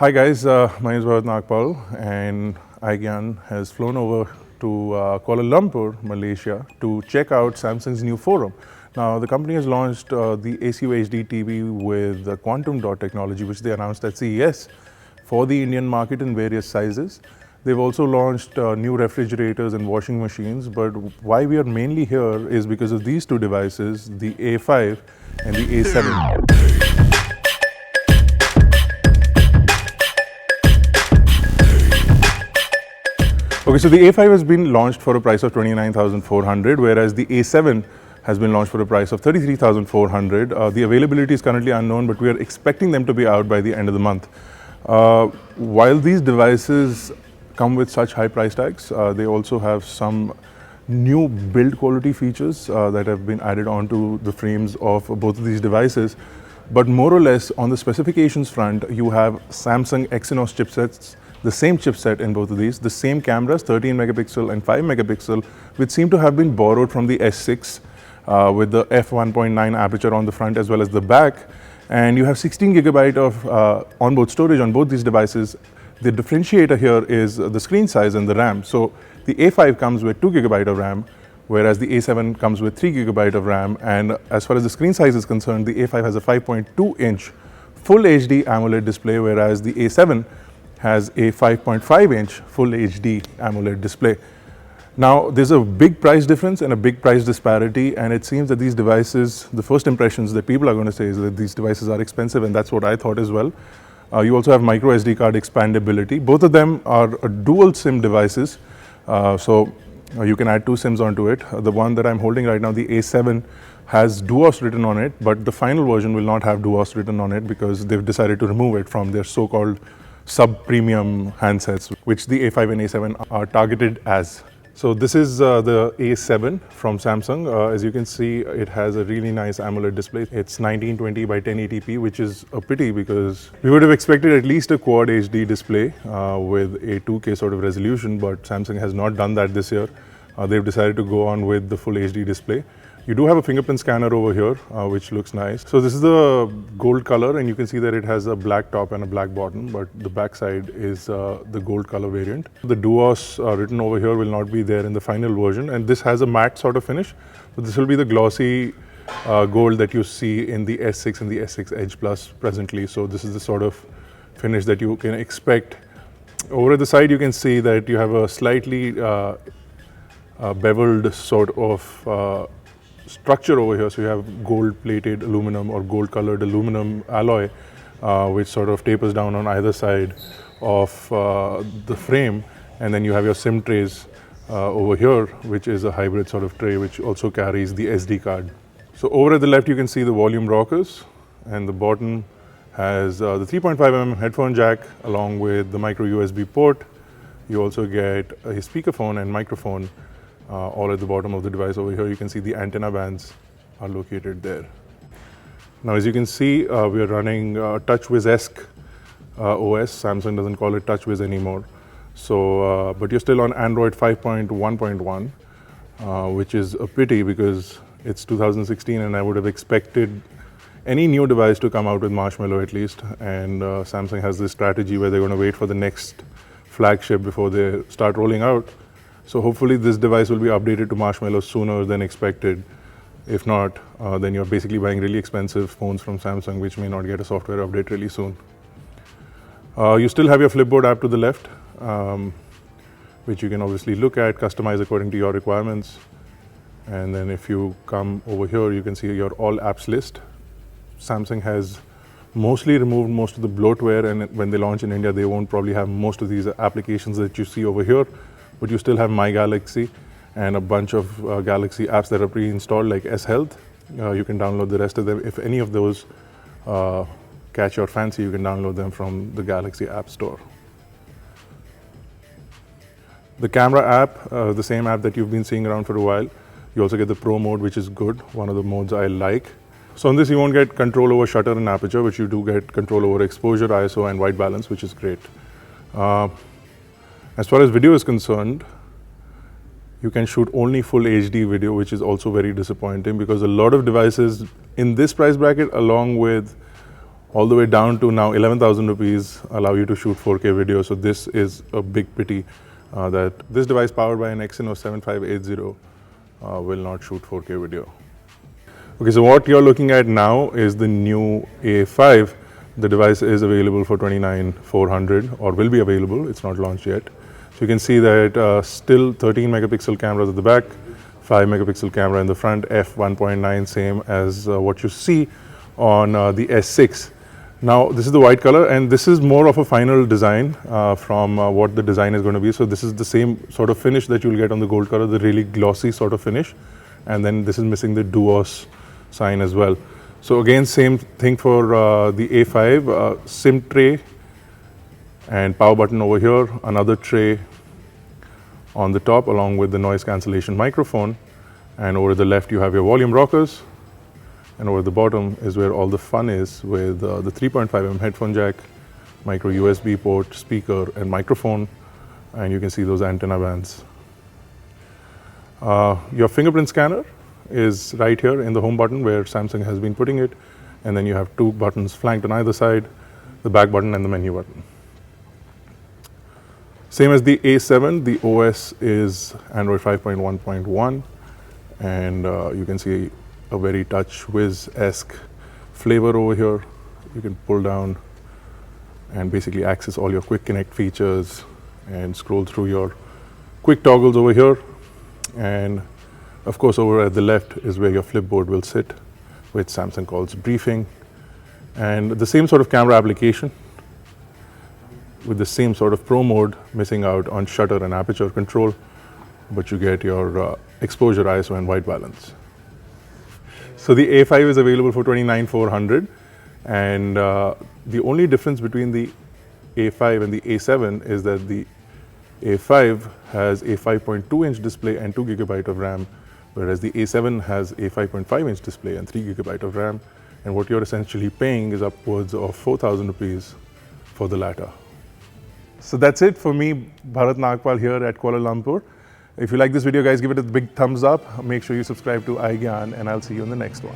Hi guys, my name is Bharat Nagpal and iGyan has flown over to Kuala Lumpur, Malaysia to check out Samsung's new forum. Now the company has launched the ACU HD TV with the quantum dot technology which they announced at CES for the Indian market in various sizes. They've also launched new refrigerators and washing machines, but why we are mainly here is because of these two devices, the A5 and the A7. Okay, so the A5 has been launched for a price of 29,400, whereas the A7 has been launched for a price of 33,400. The availability is currently unknown, but we are expecting them to be out by the end of the month. While these devices come with such high price tags, they also have some new build quality features that have been added onto the frames of both of these devices. But more or less on the specifications front, you have Samsung Exynos chipsets, the same chipset in both of these, the same cameras, 13 megapixel and 5 megapixel, which seem to have been borrowed from the S6 with the f1.9 aperture on the front as well as the back. And you have 16 gigabyte of onboard storage on both these devices. The differentiator here is the screen size and the RAM. So the A5 comes with 2 gigabyte of RAM, whereas the A7 comes with 3 gigabyte of RAM. And as far as the screen size is concerned, the A5 has a 5.2-inch full HD AMOLED display, whereas the A7 has a 5.5-inch full HD AMOLED display. Now, there's a big price difference and a big price disparity, and it seems that these devices, the first impressions that people are going to say is that these devices are expensive, and that's what I thought as well. You also have micro SD card expandability. Both of them are dual SIM devices, so you can add two SIMs onto it. The one that I'm holding right now, the A7, has Duos written on it, but the final version will not have Duos written on it because they've decided to remove it from their so-called sub-premium handsets, which the A5 and A7 are targeted as. So this is the A7 from Samsung. As you can see, it has a really nice AMOLED display. It's 1920 by 1080p, which is a pity because we would have expected at least a Quad HD display with a 2K sort of resolution, but Samsung has not done that this year. They've decided to go on with the full HD display. You do have a fingerprint scanner over here, which looks nice. So this is the gold color, and you can see that it has a black top and a black bottom, but the back side is the gold color variant. The Duos written over here will not be there in the final version, and this has a matte sort of finish, but this will be the glossy gold that you see in the S6 and the S6 Edge Plus presently. So this is the sort of finish that you can expect. Over at the side, you can see that you have a slightly beveled sort of structure over here. So you have gold plated aluminum or gold colored aluminum alloy which sort of tapers down on either side of the frame, and then you have your SIM trays over here, which is a hybrid sort of tray which also carries the SD card. So over at the left you can see the volume rockers, and the bottom has the 3.5mm headphone jack along with the micro USB port. You also get a speakerphone and microphone all at the bottom of the device. Over here you can see the antenna bands are located there. Now as you can see, we are running TouchWiz-esque OS. Samsung doesn't call it TouchWiz anymore. So, but you're still on Android 5.1.1, which is a pity because it's 2016 and I would have expected any new device to come out with Marshmallow at least. And Samsung has this strategy where they're going to wait for the next flagship before they start rolling out. So hopefully this device will be updated to Marshmallow sooner than expected. If not, then you're basically buying really expensive phones from Samsung which may not get a software update really soon. You still have your Flipboard app to the left, which you can obviously look at, customize according to your requirements. And then if you come over here, you can see your all apps list. Samsung has mostly removed most of the bloatware, and when they launch in India, they won't probably have most of these applications that you see over here. But you still have My Galaxy and a bunch of Galaxy apps that are pre-installed like S Health. You can download the rest of them. If any of those catch your fancy, you can download them from the Galaxy App Store. The camera app, the same app that you've been seeing around for a while. You also get the Pro mode, which is good, one of the modes I like. So on this, you won't get control over shutter and aperture, but you do get control over exposure, ISO, and white balance, which is great. As far as video is concerned, you can shoot only full HD video, which is also very disappointing because a lot of devices in this price bracket, along with all the way down to now 11,000 rupees allow you to shoot 4K video. So this is a big pity that this device powered by an Exynos 7580 will not shoot 4K video. Okay, so what you're looking at now is the new A5. The device is available for 29,400 or will be available. It's not launched yet. So you can see that still 13 megapixel cameras at the back, 5 megapixel camera in the front, f1.9, same as what you see on the S6. Now this is the white color, and this is more of a final design from what the design is going to be. So this is the same sort of finish that you'll get on the gold color, the really glossy sort of finish. And then this is missing the Duos sign as well. So again, same thing for the A5, SIM tray and power button over here, another tray on the top along with the noise cancellation microphone. And over the left you have your volume rockers. And over the bottom is where all the fun is, with the 3.5mm headphone jack, micro USB port, speaker and microphone, and you can see those antenna bands. Your fingerprint scanner is right here in the home button where Samsung has been putting it, and then you have two buttons flanked on either side, the back button and the menu button. Same as the A7, the OS is Android 5.1.1, and you can see a very TouchWiz-esque flavor over here. You can pull down and basically access all your quick connect features and scroll through your quick toggles over here. And of course, over at the left is where your flipboard will sit, which Samsung calls briefing. And the same sort of camera application with the same sort of pro mode, missing out on shutter and aperture control, but you get your exposure, ISO and white balance. So the A5 is available for 29,400, and the only difference between the A5 and the A7 is that the A5 has a 5.2-inch display and 2 GB of RAM, whereas the A7 has a 5.5-inch display and 3 GB of RAM, and what you're essentially paying is upwards of 4,000 rupees for the latter. So that's it for me, Bharat Nagpal, here at Kuala Lumpur. If you like this video, guys, give it a big thumbs up. Make sure you subscribe to iGyan, and I'll see you in the next one.